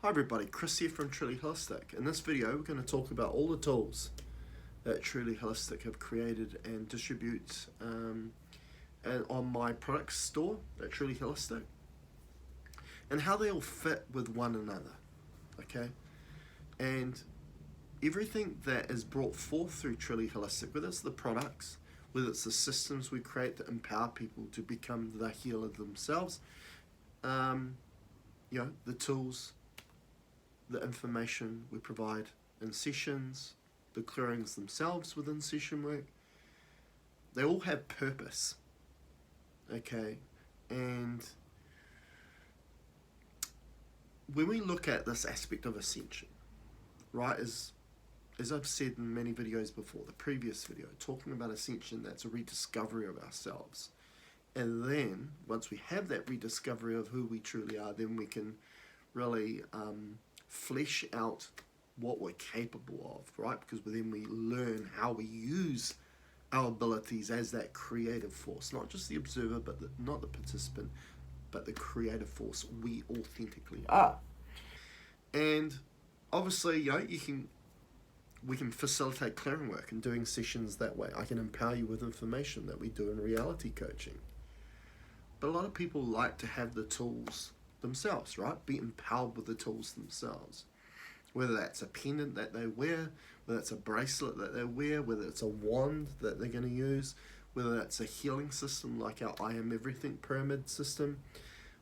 Hi everybody, Chris here from Truly Holistic. In this video we're going to talk about all the tools that Truly Holistic have created and distributes and on my product store at Truly Holistic, and how they all fit with one another, okay? And everything that is brought forth through Truly Holistic, whether it's the products, whether it's the systems we create that empower people to become the healer themselves, the tools, the information we provide in sessions, the clearings themselves within session work, they all have purpose, okay? And when we look at this aspect of ascension, right, as I've said in many videos before, the previous video, talking about ascension, that's a rediscovery of ourselves. And then, once we have that rediscovery of who we truly are, then we can really flesh out what we're capable of, right? Because then we learn how we use our abilities as that creative force, not just the observer, but not the participant, but the creative force we authentically are. And obviously, we can facilitate clearing work and doing sessions that way. I can empower you with information that we do in reality coaching. But a lot of people like to have the tools themselves, right? Be empowered with the tools themselves. Whether that's a pendant that they wear, whether it's a bracelet that they wear, whether it's a wand that they're going to use, whether that's a healing system like our I Am Everything pyramid system,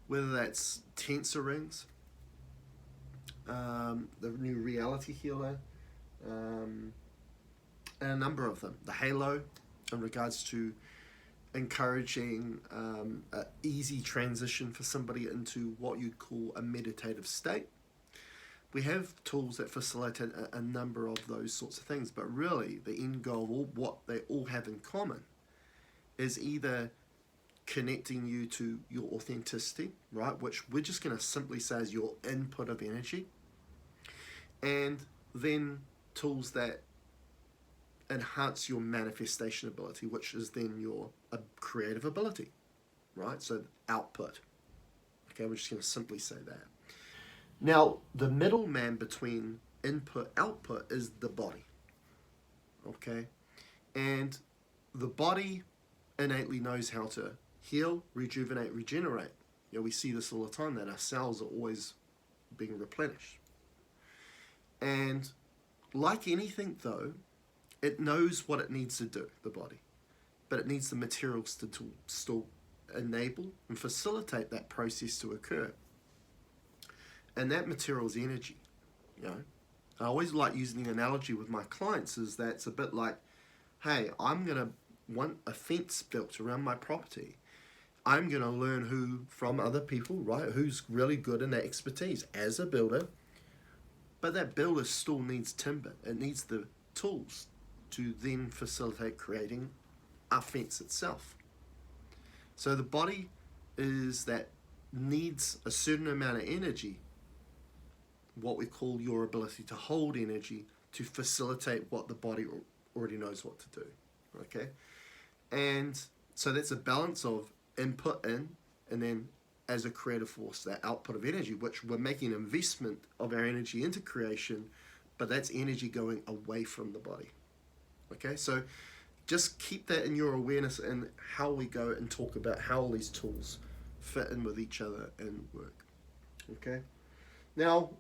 whether that's tensor rings, the new reality healer, and a number of them. The halo, in regards to encouraging an easy transition for somebody into what you'd call a meditative state. We have tools that facilitate a number of those sorts of things, but really the end goal, what they all have in common, is either connecting you to your authenticity, right, which we're just going to simply say is your input of energy, and then tools that enhance your manifestation ability, which is then your creative ability, right? So output. Okay, we're just going to simply say that. Now, the middleman between input output is the body. Okay, and the body innately knows how to heal, rejuvenate, regenerate. We see this all the time, that our cells are always being replenished. And like anything though, it knows what it needs to do, the body, but it needs the materials to still enable and facilitate that process to occur. And that material is energy. I always like using the analogy with my clients is that it's a bit like, hey, I'm going to want a fence built around my property. I'm going to learn from other people, right, who's really good in that expertise as a builder, but that builder still needs timber. It needs the tools to then facilitate creating a fence itself. So the body is that needs a certain amount of energy, what we call your ability to hold energy, to facilitate what the body already knows what to do, okay? And so that's a balance of input in, and then as a creative force, that output of energy, which we're making an investment of our energy into creation, but that's energy going away from the body. Okay, so just keep that in your awareness and how we go and talk about how all these tools fit in with each other and work. Okay, now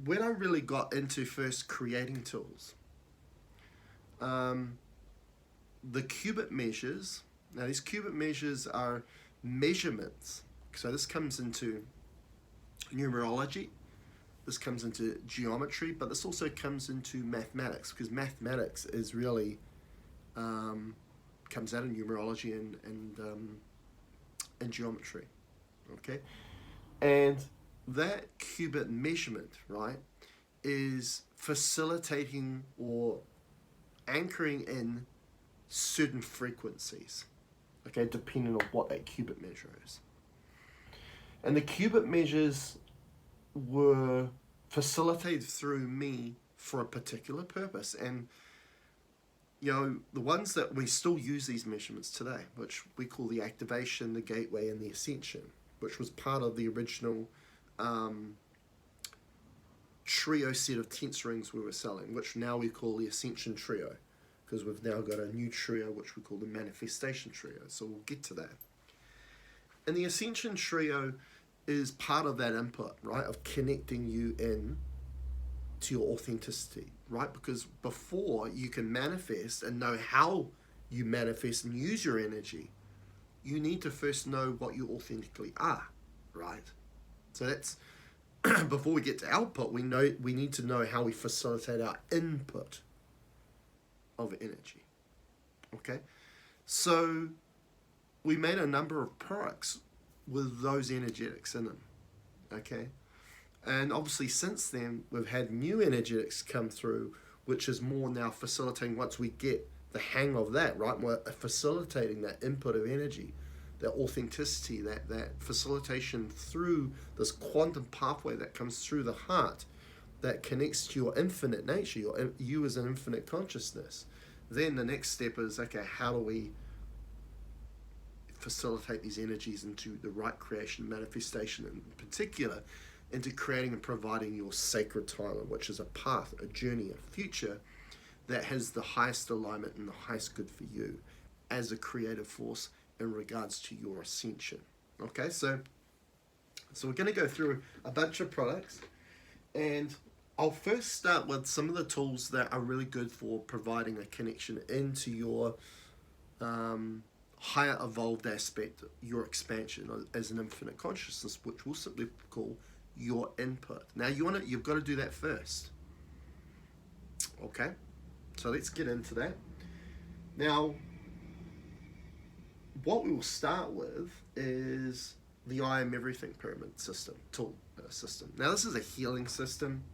when I really got into first creating tools, the cubit measures, now these cubit measures are measurements. So this comes into numerology, this comes into geometry, but this also comes into mathematics, because mathematics is really comes out of numerology and geometry, okay? And that cubit measurement, right, is facilitating or anchoring in certain frequencies, okay, depending on what that cubit measure is. And the cubit measures were facilitated through me for a particular purpose. And the ones that we still use these measurements today, which we call the activation, the gateway, and the ascension, which was part of the original trio set of tense rings we were selling, which now we call the Ascension trio, because we've now got a new trio which we call the manifestation trio. So we'll get to that. And the Ascension trio is part of that input, right, of connecting you in to your authenticity, right? Because before you can manifest and know how you manifest and use your energy, you need to first know what you authentically are, right? So that's before we get to output, we need to know how we facilitate our input of energy. Okay, so we made a number of products with those energetics in them. Okay, and obviously since then we've had new energetics come through, which is more now facilitating, once we get the hang of that, right, we're facilitating that input of energy, that authenticity, that facilitation through this quantum pathway that comes through the heart, that connects to your infinite nature, you as an infinite consciousness. Then the next step is, okay, how do we facilitate these energies into the right creation, manifestation, in particular, into creating and providing your sacred timeline, which is a path, a journey, a future that has the highest alignment and the highest good for you as a creative force in regards to your ascension. Okay, so we're going to go through a bunch of products, and I'll first start with some of the tools that are really good for providing a connection into your higher evolved aspect, your expansion as an infinite consciousness, which we'll simply call your input. Now you've got to do that first. Okay, so let's get into that. Now, what we will start with is the I Am Everything pyramid system, tool system. Now this is a healing system,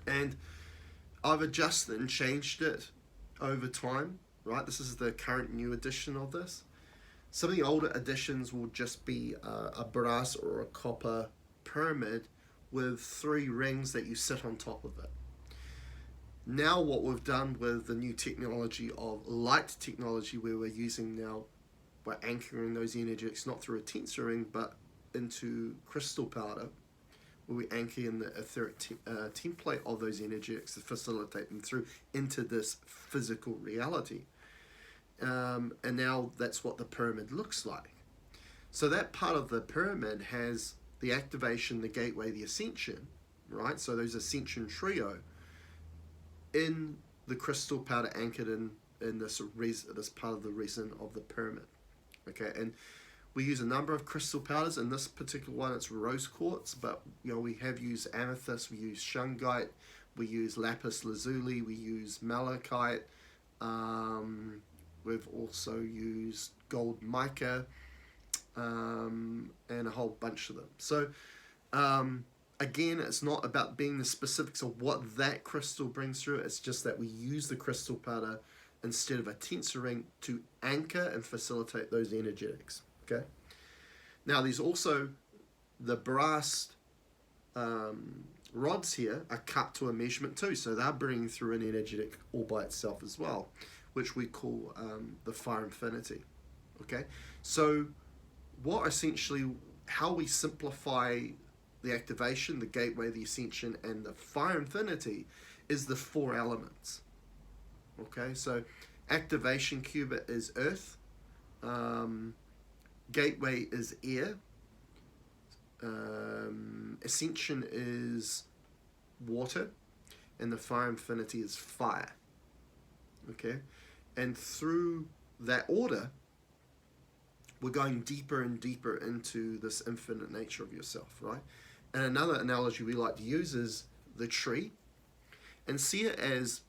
and I've adjusted and changed it over time, right? This is the current new edition of this. Some of the older editions will just be a brass or a copper pyramid with 3 rings that you sit on top of it. Now what we've done with the new technology of light technology, where we're using now, we're anchoring those energetics not through a tensor ring but into crystal powder, where we anchor in the etheric template of those energetics to facilitate them through into this physical reality. And now that's what the pyramid looks like. So that part of the pyramid has the activation, the gateway, the ascension, right? So those ascension trio in the crystal powder anchored in this part of the resin of the pyramid. Okay, and we use a number of crystal powders. In this particular one, it's rose quartz, but we have used amethyst, we use shungite, we use lapis lazuli, we use malachite, we've also used gold mica, and a whole bunch of them. So again, it's not about being the specifics of what that crystal brings through, it's just that we use the crystal powder instead of a tensor ring to anchor and facilitate those energetics. Okay. Now there's also the brass rods here are cut to a measurement too, so they're bringing through an energetic all by itself as well, which we call the fire infinity. Okay, so how we simplify the activation, the gateway, the ascension, and the fire infinity is the 4 elements. Okay, so activation qubit is earth, gateway is air, ascension is water, and the fire infinity is fire. Okay, and through that order, we're going deeper and deeper into this infinite nature of yourself, right? And another analogy we like to use is the tree, and see it as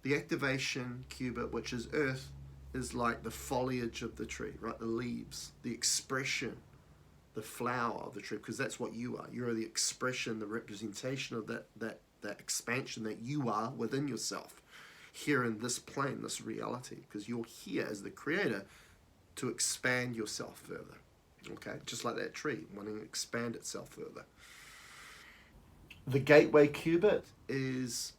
the activation qubit, which is earth, is like the foliage of the tree, right? The leaves, the expression, the flower of the tree, because that's what you are. You're the expression, the representation of that expansion that you are within yourself here in this plane, this reality, because you're here as the creator to expand yourself further. Okay, just like that tree wanting to expand itself further. The gateway qubit is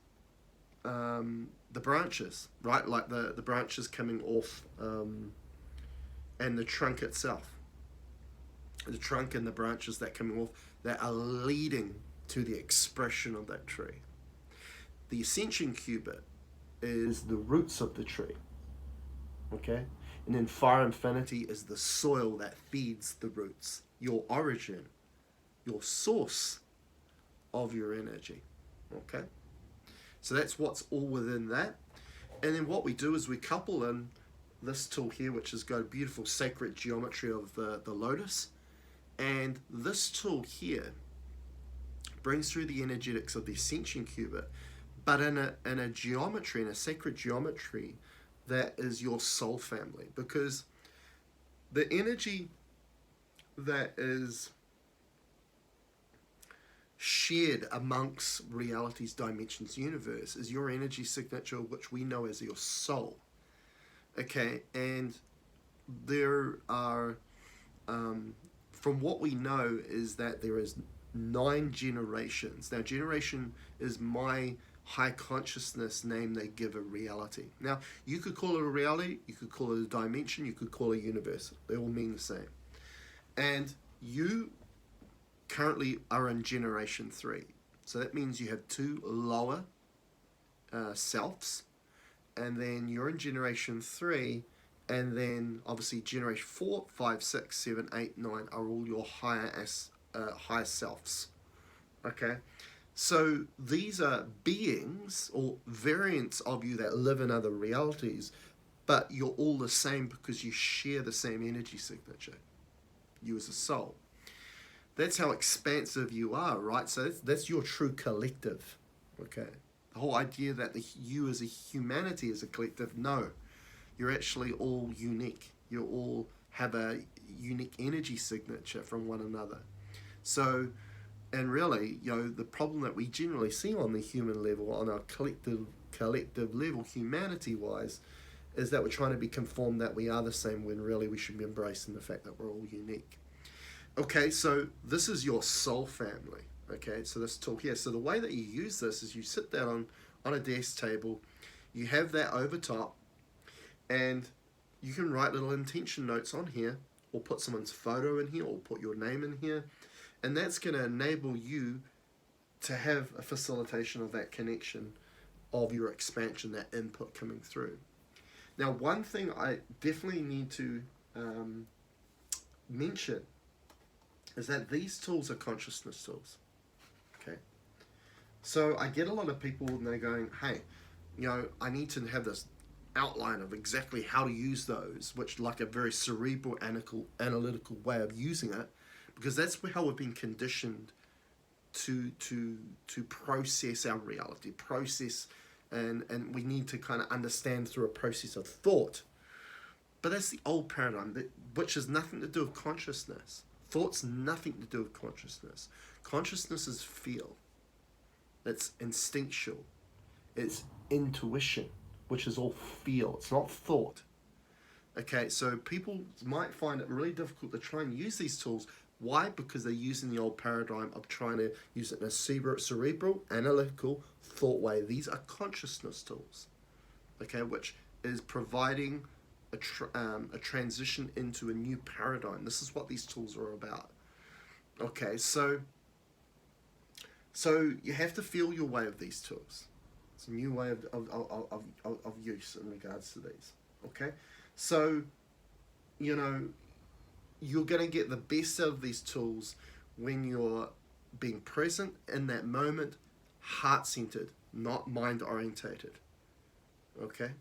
the branches, right? Like the branches coming off, and the trunk itself. The trunk and the branches that coming off that are leading to the expression of that tree. The Ascension cubit is the roots of the tree. Okay? And then fire infinity is the soil that feeds the roots, your origin, your source of your energy. Okay? So that's what's all within that. And then what we do is we couple in this tool here, which has got a beautiful sacred geometry of the lotus. And this tool here brings through the energetics of the Ascension cubit, but in a geometry, in a sacred geometry that is your soul family. Because the energy that is shared amongst realities, dimensions, universe is your energy signature, which we know as your soul. Okay, and there are, from what we know, is that there is 9 generations. Now, generation is my high consciousness name they give a reality. Now, you could call it a reality, you could call it a dimension, you could call it a universe. They all mean the same. And you currently are in generation 3. So that means you have 2 lower selves, and then you're in generation 3, and then obviously generation 4, 5, 6, 7, 8, 9 are all your higher selves. Okay? So these are beings or variants of you that live in other realities, but you're all the same because you share the same energy signature, you as a soul. That's how expansive you are, right? So that's your true collective, okay? The whole idea that you as a humanity is a collective, no. You're actually all unique. You all have a unique energy signature from one another. So, and really, the problem that we generally see on the human level, on our collective level, humanity-wise, is that we're trying to be conformed that we are the same when really we should be embracing the fact that we're all unique. Okay, so this is your soul family. Okay, so this tool here. So the way that you use this is you sit down on a desk table, you have that over top, and you can write little intention notes on here, or put someone's photo in here, or put your name in here, and that's going to enable you to have a facilitation of that connection of your expansion, that input coming through. Now, one thing I definitely need to mention is that these tools are consciousness tools. Okay, so I get a lot of people and they're going, hey, I need to have this outline of exactly how to use those, which like a very cerebral analytical way of using it, because that's how we've been conditioned to process our reality, and we need to kind of understand through a process of thought. But that's the old paradigm, which has nothing to do with consciousness. Thought's nothing to do with consciousness. Consciousness is feel. It's instinctual. It's intuition, which is all feel. It's not thought. Okay, so people might find it really difficult to try and use these tools. Why? Because they're using the old paradigm of trying to use it in a cerebral, analytical, thought way. These are consciousness tools, okay, which is providing a transition into a new paradigm. This is what these tools are about. Okay, so you have to feel your way of these tools. It's a new way of use in regards to these. Okay, so you're going to get the best out of these tools when you're being present in that moment, heart-centered, not mind-orientated. Okay?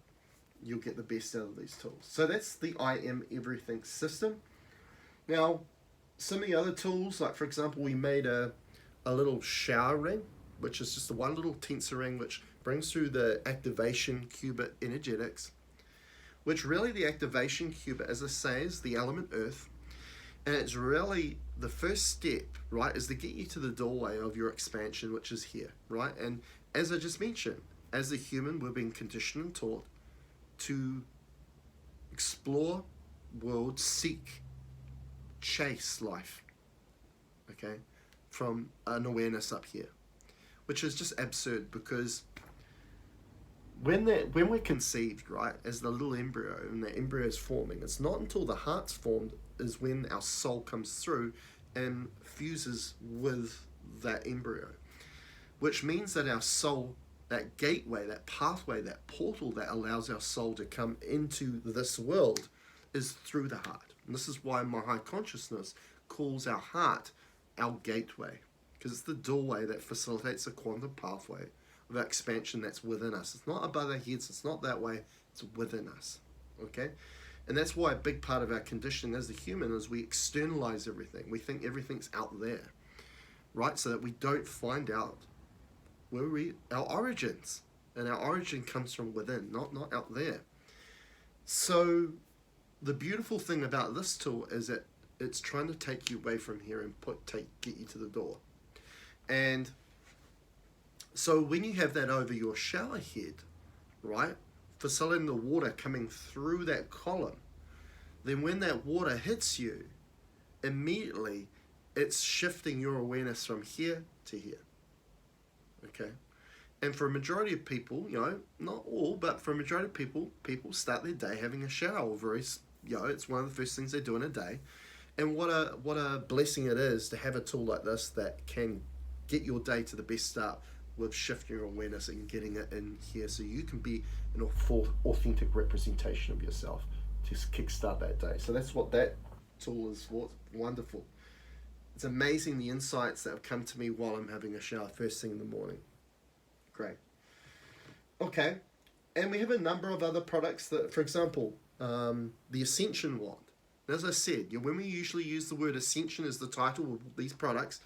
You'll get the best out of these tools. So that's the I Am Everything system. Now, some of the other tools, like for example, we made a little shower ring, which is just one little tensor ring which brings through the activation qubit energetics, which really the activation qubit, as I say, is the element earth. And it's really the first step, right, is to get you to the doorway of your expansion, which is here, right? And as I just mentioned, as a human, we're being conditioned and taught to explore world, seek, chase life, okay, from an awareness up here, which is just absurd, because when we're conceived, right, as the little embryo, and the embryo is forming, it's not until the heart's formed is when our soul comes through and fuses with that embryo, which means that our soul, that gateway, that pathway, that portal that allows our soul to come into this world is through the heart. And this is why my high consciousness calls our heart our gateway, because it's the doorway that facilitates the quantum pathway of expansion that's within us. It's not above our heads, it's not that way, it's within us. Okay? And that's why a big part of our conditioning as a human is we externalize everything. We think everything's out there, right? So that we don't find out our origins. And our origin comes from within, not out there. So the beautiful thing about this tool is that it's trying to take you away from here and get you to the door. And so when you have that over your shower head, right, facilitating the water coming through that column, then when that water hits you, immediately it's shifting your awareness from here to here. Okay? And for a majority of people, not all, but for a majority of people start their day having a shower. It's one of the first things they do in a day. And what a blessing it is to have a tool like this that can get your day to the best start with shifting your awareness and getting it in here so you can be an authentic representation of yourself to kickstart that day. So that's what that tool is for. It's wonderful. It's amazing the insights that have come to me while I'm having a shower first thing in the morning. Great. Okay, and we have a number of other products that, for example, the Ascension wand. And as I said, when we usually use the word Ascension as the title of these products,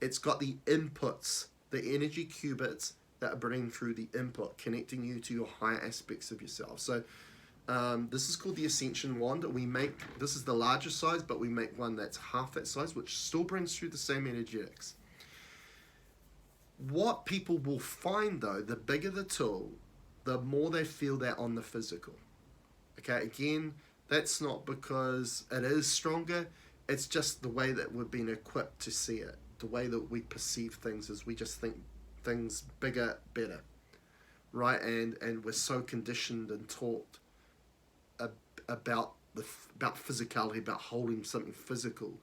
it's got the inputs, the energy qubits that are bringing through the input, connecting you to your higher aspects of yourself. So this is called the Ascension wand. This is the larger size, but we make one that's half that size, which still brings through the same energetics. What people will find though, the bigger the tool, the more they feel that on the physical. Okay, again, that's not because it is stronger, it's just the way that we've been equipped to see it. The way that we perceive things is we just think things bigger, better, right? And we're so conditioned and taught about physicality, about holding something physical.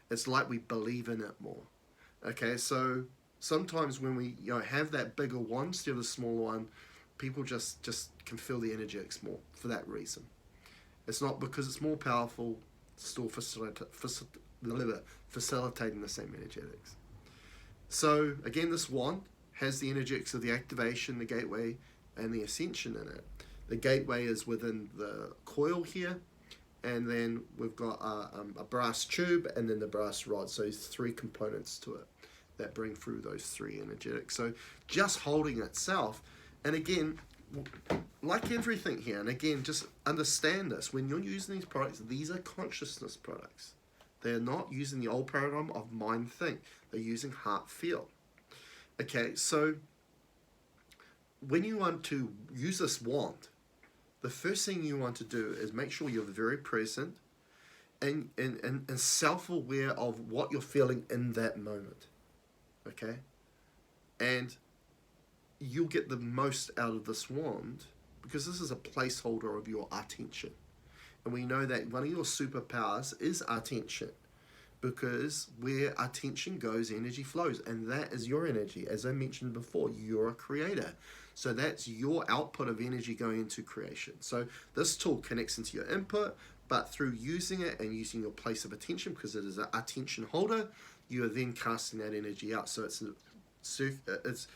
It's like we believe in it more. Okay, so sometimes when we have that bigger one instead of the smaller one, people just can feel the energetics more for that reason. It's not because it's more powerful, it's still facilitating the same energetics. So again, this wand has the energetics of the activation, the gateway, and the ascension in it. The gateway is within the coil here, and then we've got a brass tube and then the brass rod. So there's 3 components to it that bring through those 3 energetics. So just holding itself, and again, like everything here, and again, just understand this, when you're using these products, these are consciousness products. They're not using the old paradigm of mind think. They're using heart feel. Okay, so when you want to use this wand, the first thing you want to do is make sure you're very present and self-aware of what you're feeling in that moment. Okay? And you'll get the most out of this wand because this is a placeholder of your attention. And we know that one of your superpowers is attention, because where attention goes, energy flows, and that is your energy. As I mentioned before, you're a creator. So that's your output of energy going into creation. So this tool connects into your input, but through using it and using your place of attention, because it is an attention holder, you are then casting that energy out. So it's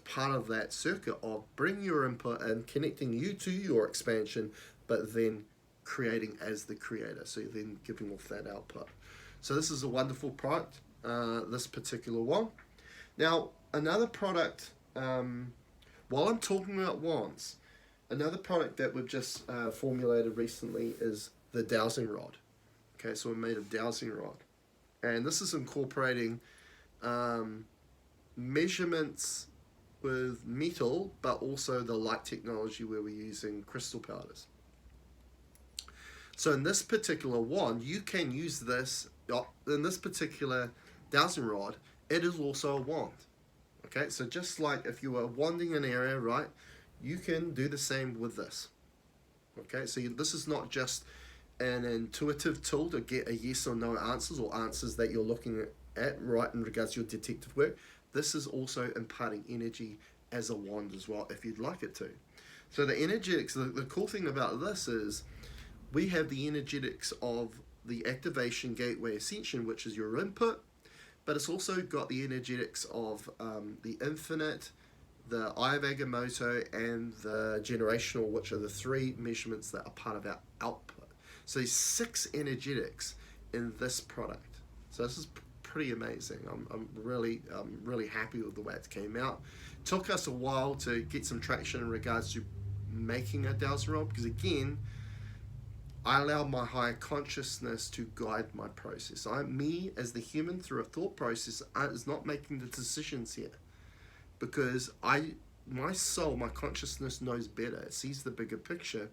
part of that circuit of bringing your input and connecting you to your expansion, but then creating as the creator. So you're then giving off that output. So this is a wonderful product, this particular one. Now, another product, while I'm talking about wands, another product that we've just formulated recently is the dowsing rod. Okay, so we made a dowsing rod. And this is incorporating measurements with metal, but also the light technology where we're using crystal powders. So in this particular wand, you can use this, in this particular dowsing rod, it is also a wand. Okay, so just like if you were wanding an area, right, you can do the same with this. Okay, so this is not just an intuitive tool to get a yes or no answers, or answers that you're looking at, right, in regards to your detective work, this is also imparting energy as a wand as well, if you'd like it to. So the energetics, the cool thing about this is we have the energetics of the activation gateway ascension, which is your input, but it's also got the energetics of the infinite, the eye of Agamotto, and the generational, which are the three measurements that are part of our output. So there's 6 energetics in this product. So this is pretty amazing. I'm really happy with the way it came out. It took us a while to get some traction in regards to making a dowsing rod, because again, I allow my higher consciousness to guide my process. Me as the human through a thought process is not making the decisions here, because my soul, my consciousness knows better. It sees the bigger picture.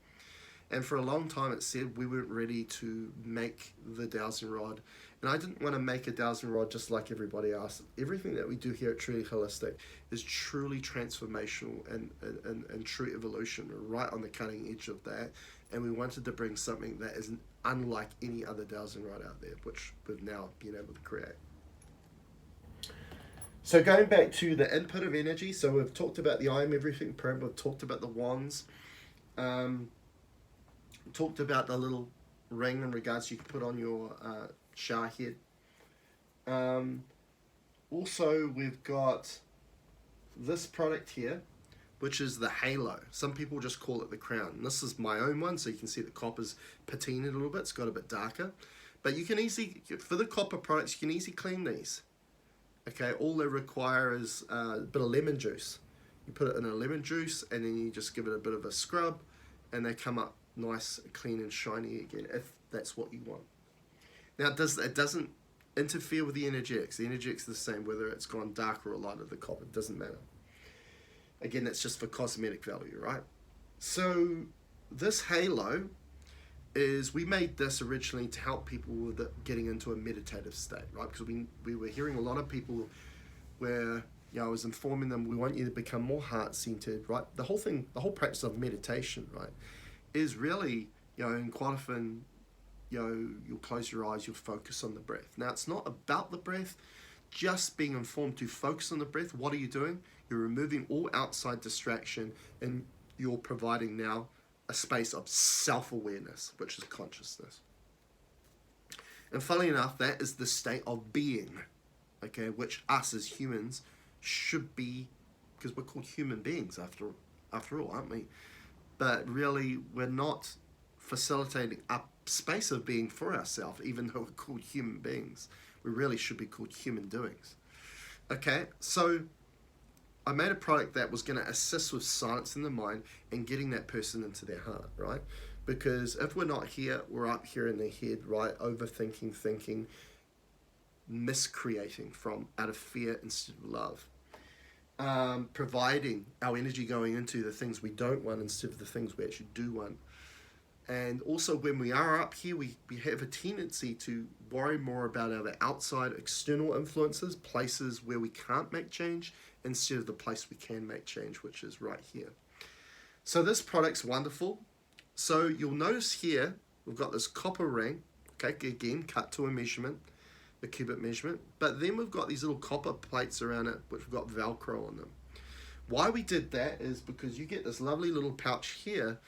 And for a long time it said we weren't ready to make the dowsing rod. And I didn't want to make a dowsing rod just like everybody else. Everything that we do here at Truly Holistic is truly transformational and true evolution. We're right on the cutting edge of that. And we wanted to bring something that is unlike any other dowsing rod out there, which we've now been able to create. So going back to the input of energy, so we've talked about the I Am Everything program, we've talked about the wands, talked about the little ring in regards you can put on your shower head. Also, we've got this product here, which is the halo. Some people just call it the crown. And this is my own one, so you can see the copper's patinaed a little bit. It's got a bit darker. But you can easily, for the copper products, you can easily clean these. Okay, all they require is a bit of lemon juice. You put it in a lemon juice, and then you just give it a bit of a scrub, and they come up nice, clean, and shiny again, if that's what you want. Now, it doesn't interfere with the energetics. The energetics are the same, whether it's gone darker or lighter, the copper, it doesn't matter. Again, that's just for cosmetic value, right? So this halo is, we made this originally to help people with getting into a meditative state, right? Because we were hearing a lot of people where, I was informing them, we want you to become more heart-centered, right? The whole practice of meditation, right, is really, and quite often, you'll close your eyes, you'll focus on the breath. Now, it's not about the breath, just being informed to focus on the breath. What are you doing? You're removing all outside distraction, and you're providing now a space of self-awareness, which is consciousness. And funnily enough, that is the state of being, okay, which us as humans should be, because we're called human beings after all, aren't we? But really, we're not facilitating a space of being for ourselves, even though we're called human beings. We really should be called human doings. Okay, so I made a product that was going to assist with silencing the mind and getting that person into their heart, right? Because if we're not here, we're up here in their head, right? Overthinking, thinking, miscreating from out of fear instead of love. Providing our energy going into the things we don't want instead of the things we actually do want. And also, when we are up here, we have a tendency to worry more about our outside external influences, places where we can't make change, instead of the place we can make change, which is right here. So this product's wonderful. So you'll notice here, we've got this copper ring, okay, again, cut to a measurement, the cubic measurement, but then we've got these little copper plates around it, which have got Velcro on them. Why we did that is because you get this lovely little pouch here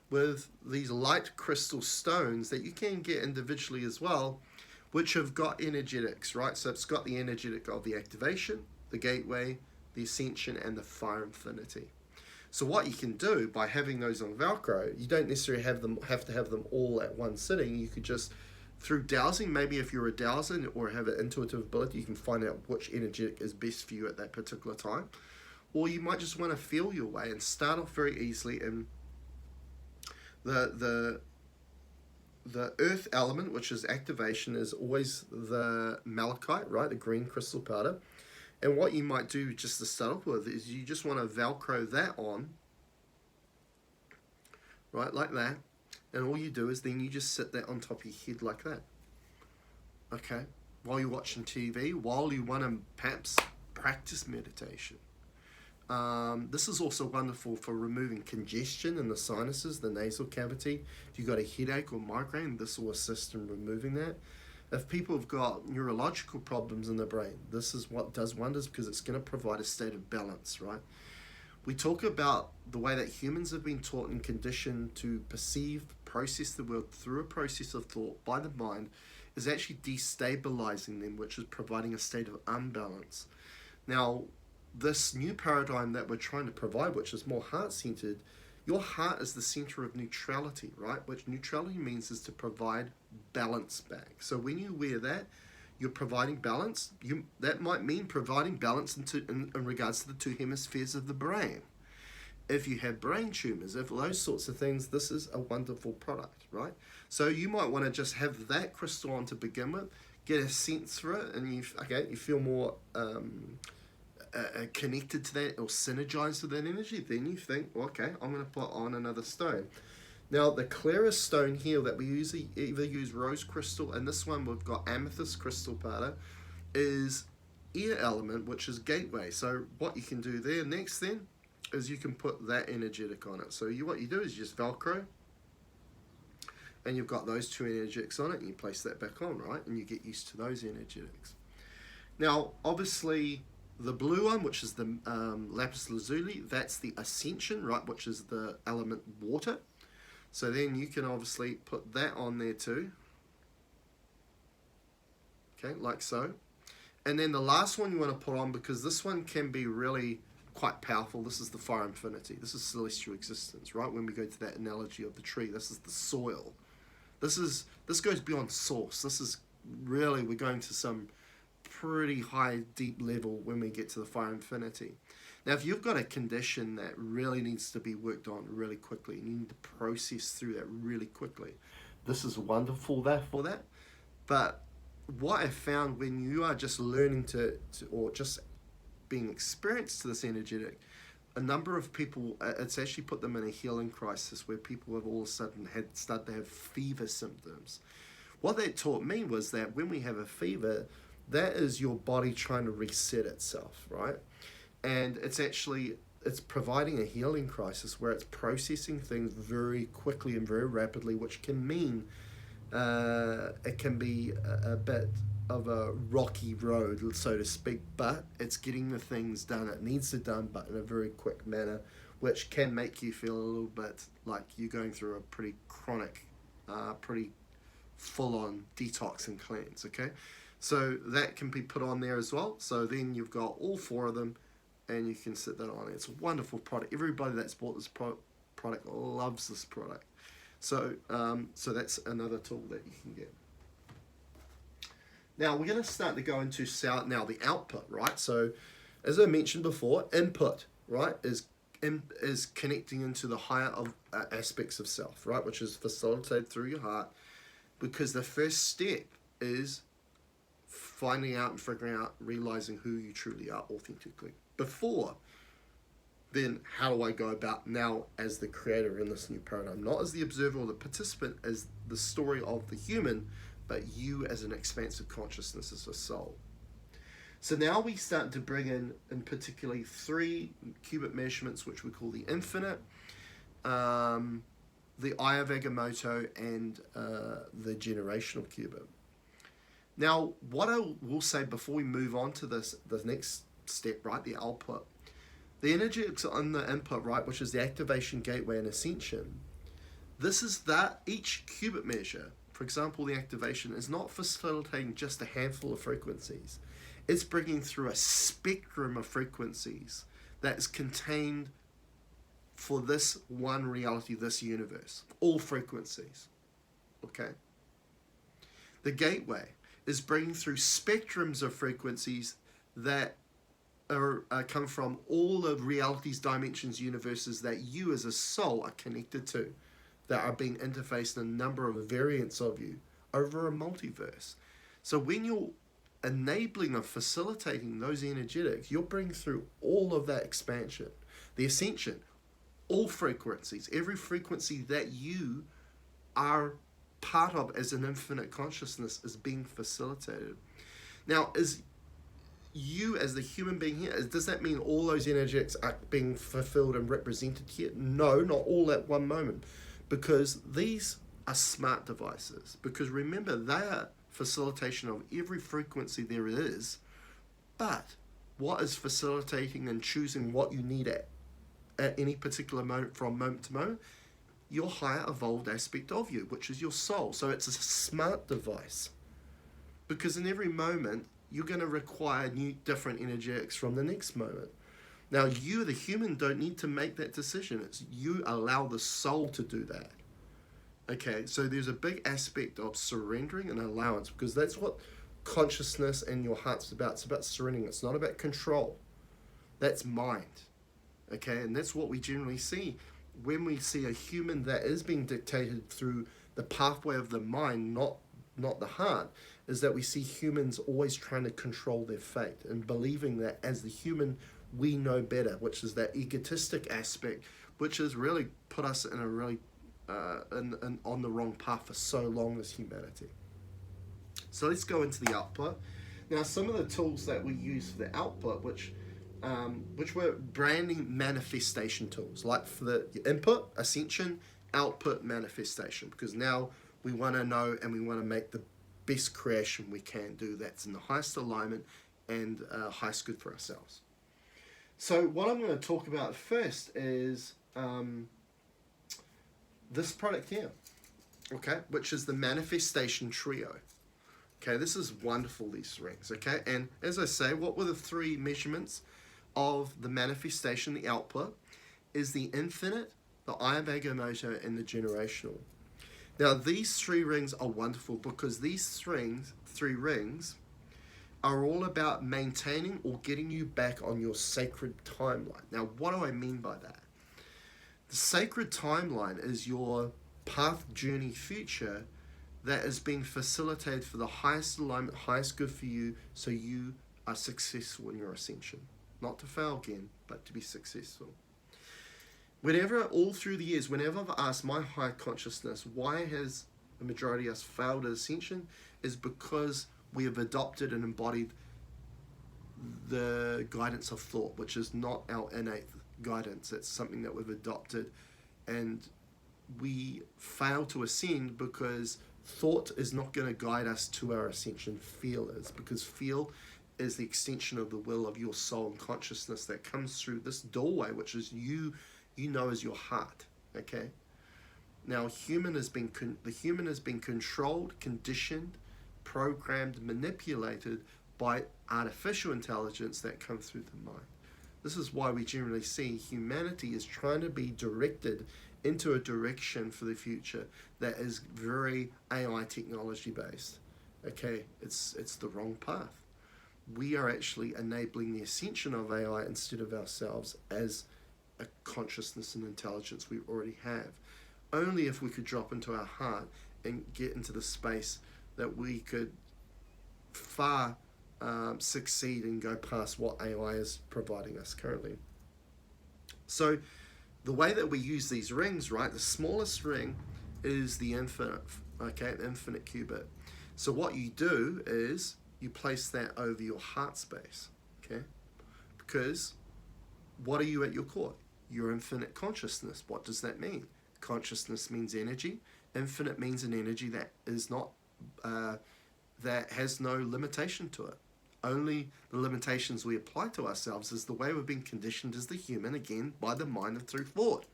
with these light crystal stones that you can get individually as well, which have got energetics, right? So it's got the energetic of the activation, the gateway, the ascension, and the fire infinity. So what you can do by having those on Velcro, you don't necessarily have to have them all at one sitting. You could just, through dowsing, maybe if you're a dowser or have an intuitive ability, you can find out which energetic is best for you at that particular time. Or you might just want to feel your way and start off very easily in the earth element, which is activation, is always the malachite, right? The green crystal powder. And what you might do just to start off with is you just want to Velcro that on, right, like that. And all you do is then you just sit that on top of your head like that. Okay? While you're watching TV, while you want to perhaps practice meditation. This is also wonderful for removing congestion in the sinuses, the nasal cavity. If you've got a headache or migraine, this will assist in removing that. If people have got neurological problems in the brain, this is what does wonders, because it's going to provide a state of balance, right? We talk about the way that humans have been taught and conditioned to perceive, process the world through a process of thought by the mind, is actually destabilizing them, which is providing a state of unbalance. Now, this new paradigm that we're trying to provide, which is more heart-centered, your heart is the center of neutrality, right? Which neutrality means is to provide balance back. So when you wear that, you're providing balance. That might mean providing balance in regards to the two hemispheres of the brain. If you have brain tumors, if those sorts of things, this is a wonderful product, right? So you might want to just have that crystal on to begin with, get a sense for it, and you feel more connected to that or synergized with that energy. Then you think, well, okay, I'm going to put on another stone. Now, the clearest stone here that we usually either use rose crystal, and this one we've got amethyst crystal powder, is air element, which is gateway. So what you can do there next then is you can put that energetic on it. So what you do is you just Velcro, and you've got those two energetics on it, and you place that back on, right? And you get used to those energetics. Now, obviously, the blue one, which is the lapis lazuli, that's the Ascension, right? Which is the element water. So then you can obviously put that on there too. Okay, like so. And then the last one you want to put on, because this one can be really quite powerful, this is the fire infinity. This is celestial existence, right? When we go to that analogy of the tree, this is the soil. This goes beyond source. This is really, we're going to some pretty high, deep level when we get to the fire infinity. Now, if you've got a condition that really needs to be worked on really quickly, and you need to process through that really quickly, this is wonderful for that. But what I found when you are just learning or just being experienced to this energetic, a number of people, it's actually put them in a healing crisis where people have all of a sudden started to have fever symptoms. What that taught me was that when we have a fever, that is your body trying to reset itself, right? And it's providing a healing crisis where it's processing things very quickly and very rapidly, which can mean it can be a bit of a rocky road, so to speak, but it's getting the things done it needs to done, but in a very quick manner, which can make you feel a little bit like you're going through a pretty chronic, pretty full-on detox and cleanse, okay? So that can be put on there as well. So then you've got all four of them, and you can sit that on. It's a wonderful product. Everybody that's bought this product loves this product. So so that's another tool that you can get. Now we're going to start to go into the output, right? So as I mentioned before, input, right, is connecting into the higher aspects of self, right, which is facilitated through your heart, because the first step is finding out and figuring out, realizing who you truly are authentically. Before then, how do I go about now as the creator in this new paradigm? Not as the observer or the participant, as the story of the human, but you as an expansive consciousness, as a soul. So now we start to bring in particularly 3 qubit measurements, which we call the infinite, the Eye of Agamotto, and the generational qubit. Now, what I will say before we move on to the next step, right, the output, the energetics on the input, right, which is the activation, gateway, and ascension, this is that each qubit measure, for example, the activation, is not facilitating just a handful of frequencies. It's bringing through a spectrum of frequencies that is contained for this one reality, this universe, all frequencies, okay? The gateway is bringing through spectrums of frequencies that come from all the realities, dimensions, universes that you as a soul are connected to, that are being interfaced in a number of variants of you over a multiverse. So when you're enabling or facilitating those energetics, you're bringing through all of that expansion. The ascension, all frequencies, every frequency that you are part of as an infinite consciousness is being facilitated. Now, is you as the human being here, does that mean all those energetics are being fulfilled and represented here? No, not all at one moment, because these are smart devices. Because remember, they are facilitation of every frequency there is, but what is facilitating and choosing what you need at any particular moment from moment to moment? Your higher evolved aspect of you, which is your soul. So it's a smart device, because in every moment you're going to require new different energetics from the next moment. Now you, the human, don't need to make that decision. It's you allow the soul to do that. Okay, so there's a big aspect of surrendering and allowance, because that's what consciousness and your heart's about. It's about surrendering. It's not about control. That's mind. Okay, and that's what we generally see when we see a human that is being dictated through the pathway of the mind, not the heart, is that we see humans always trying to control their fate and believing that as the human we know better, which is that egotistic aspect, which has really put us in a really on the wrong path for so long as humanity. So let's go into the output. Now, some of the tools that we use for the output, which were branding manifestation tools, like for the input, ascension, output, manifestation, because now we want to know and we want to make the best creation we can do that's in the highest alignment and highest good for ourselves. So what I'm going to talk about first is this product here, okay, which is the manifestation trio. Okay, this is wonderful, these rings, okay? And as I say, what were the three measurements of the manifestation, the output? Is the infinite, the Iambago motor, and the generational. Now, these three rings are wonderful because these three rings are all about maintaining or getting you back on your sacred timeline. Now, what do I mean by that? The sacred timeline is your path, journey, future that is being facilitated for the highest alignment, highest good for you, so you are successful in your ascension. Not to fail again, but to be successful. Whenever, all through the years, whenever I've asked my higher consciousness, why has the majority of us failed at ascension, is because we have adopted and embodied the guidance of thought, which is not our innate guidance. It's something that we've adopted, and we fail to ascend because thought is not going to guide us to our ascension. Feel is, because feel is the extension of the will of your soul and consciousness that comes through this doorway, which is you know as your heart. Okay. Now, the human has been controlled, conditioned, programmed, manipulated by artificial intelligence that comes through the mind. This is why we generally see humanity is trying to be directed into a direction for the future that is very AI technology based. Okay, it's the wrong path. We are actually enabling the ascension of AI instead of ourselves as a consciousness and intelligence we already have. Only if we could drop into our heart and get into the space that we could far succeed and go past what AI is providing us currently. So the way that we use these rings, right, the smallest ring is the infinite, okay, the infinite qubit. So what you do is you place that over your heart space, okay, because what are you at your core? Your infinite consciousness. What does that mean? Consciousness means energy. Infinite means an energy that is not, that has no limitation to it. Only the limitations we apply to ourselves is the way we've been conditioned as the human, again, by the mind and through thought.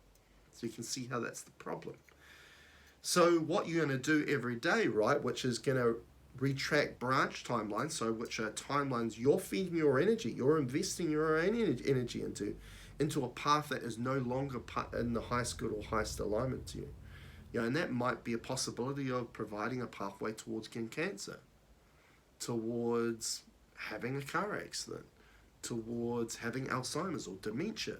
So you can see how that's the problem. So what you're going to do every day, right, which is going to retract branch timelines, so which are timelines you're feeding your energy, you're investing your own energy into a path that is no longer in the highest good or highest alignment to you. You know, and that might be a possibility of providing a pathway towards getting cancer, towards having a car accident, towards having Alzheimer's or dementia,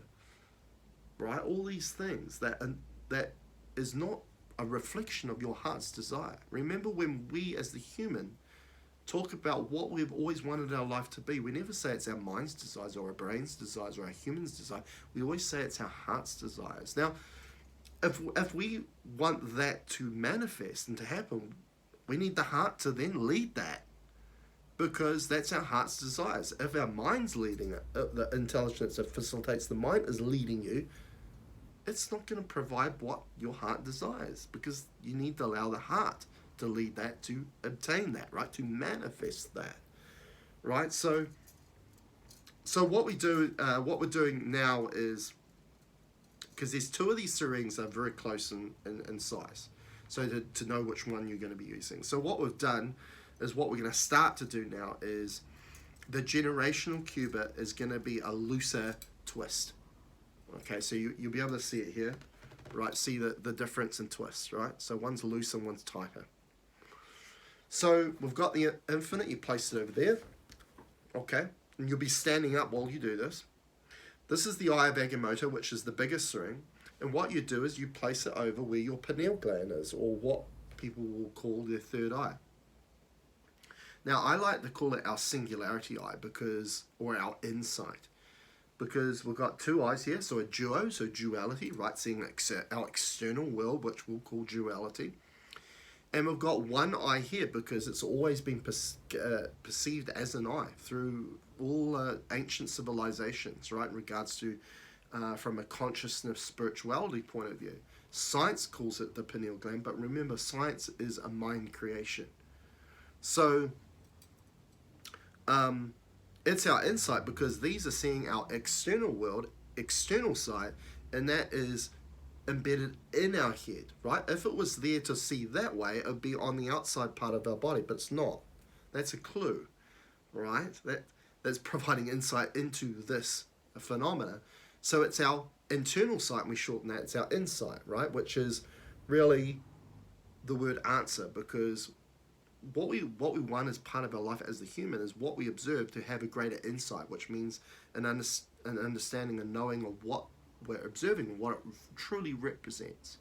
right? All these things that is not a reflection of your heart's desire. Remember, when we as the human talk about what we've always wanted our life to be, we never say it's our mind's desires or our brain's desires or our human's desire. We always say it's our heart's desires. Now, if we want that to manifest and to happen, we need the heart to then lead that, because that's our heart's desires. If our mind's leading it, the intelligence that facilitates the mind is leading you, it's not going to provide what your heart desires, because you need to allow the heart to lead that, to obtain that, right? To manifest that, right? So what we're doing now is, because there's two of these syringes that are very close in size, so to know which one you're going to be using. So what we've done is, what we're going to start to do now is, the generational cubit is going to be a looser twist. Okay, so you'll be able to see it here, right? See the difference in twists, right? So one's loose and one's tighter. So we've got the infinite, you place it over there, okay? And you'll be standing up while you do this. This is the eye of Agamotto, which is the biggest syringe. And what you do is you place it over where your pineal gland is, or what people will call their third eye. Now, I like to call it our singularity eye, or our insight, because we've got two eyes here, so a duo, so duality, right, seeing our external world, which we'll call duality. And we've got one eye here because it's always been perceived as an eye through all ancient civilizations, right, in regards to, from a consciousness, spirituality point of view. Science calls it the pineal gland, but remember, science is a mind creation. So it's our insight, because these are seeing our external world, external side, and that is embedded in our head, right? If it was there to see that way, it would be on the outside part of our body, but it's not. That's a clue, right? That's providing insight into this phenomena. So it's our internal sight, and we shorten that, it's our insight, right? Which is really the word answer, because what we want as part of our life as the human is what we observe to have a greater insight, which means an understanding and knowing of what we're observing and what it truly represents,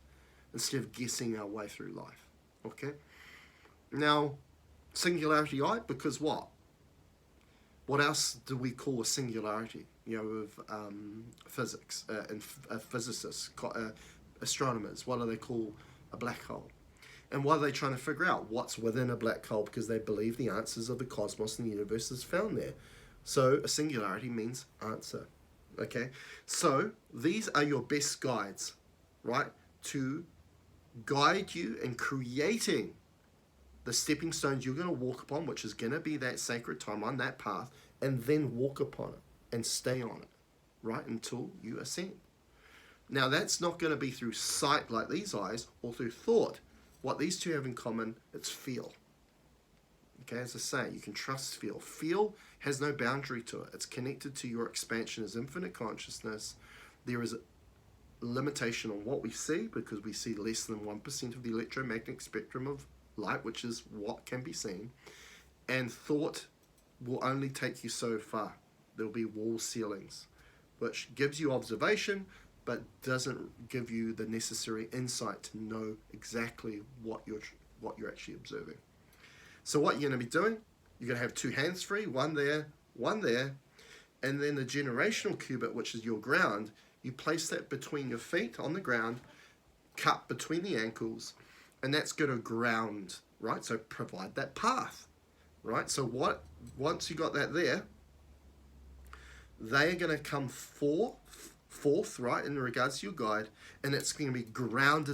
instead of guessing our way through life. Okay? Now, singularity eye, because what? What else do we call a singularity? You know, with physics and physicists, astronomers, what do they call a black hole? And what are they trying to figure out? What's within a black hole? Because they believe the answers of the cosmos and the universe is found there. So a singularity means answer. Okay? So these are your best guides, right? To guide you in creating the stepping stones you're going to walk upon, which is going to be that sacred time on that path, and then walk upon it and stay on it, right? Until you ascend. Now that's not going to be through sight like these eyes, or through thought. What these two have in common, it's feel. Okay, as I say, you can trust feel. Feel has no boundary to it. It's connected to your expansion as infinite consciousness. There is a limitation on what we see, because we see less than 1% of the electromagnetic spectrum of light, which is what can be seen. And thought will only take you so far. There'll be wall ceilings, which gives you observation, but doesn't give you the necessary insight to know exactly what you're actually observing. So what you're going to be doing, you're going to have two hands free, one there, and then the generational cubit, which is your ground, you place that between your feet on the ground, cut between the ankles, and that's going to ground, right? So provide that path, right? So once you got that there, they are going to come forth, right, in regards to your guide, and it's going to be grounded